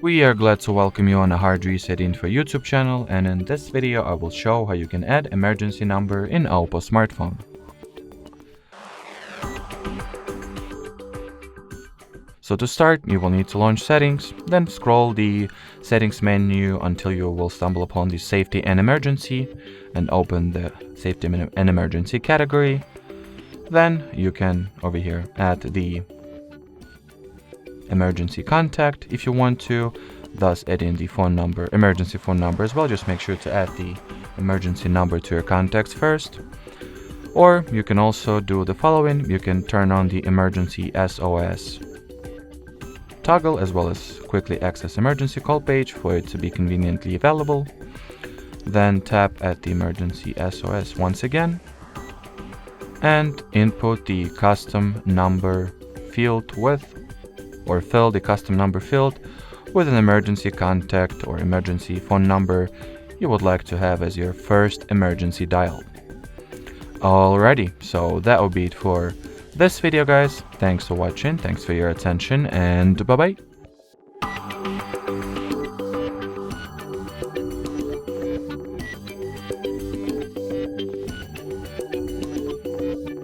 We are glad to welcome you on the HardReset.Info YouTube channel, and in this video I will show how you can add emergency number in Oppo smartphone. So to start, you will need to launch settings, then scroll the settings menu until you will stumble upon the safety and emergency and open the safety and emergency category. Then you can over here add the emergency contact if you want to, thus add in the phone number, emergency phone number as well. Just make sure to add the emergency number to your contacts first. Or you can also do the following: you can turn on the emergency SOS toggle as well as quickly access emergency call page for it to be conveniently available. Then tap at the emergency SOS once again and input the custom number field or fill the custom number field with an emergency contact or emergency phone number you would like to have as your first emergency dial. Alrighty, so that will be it for this video, guys. Thanks for watching, thanks for your attention, and bye bye.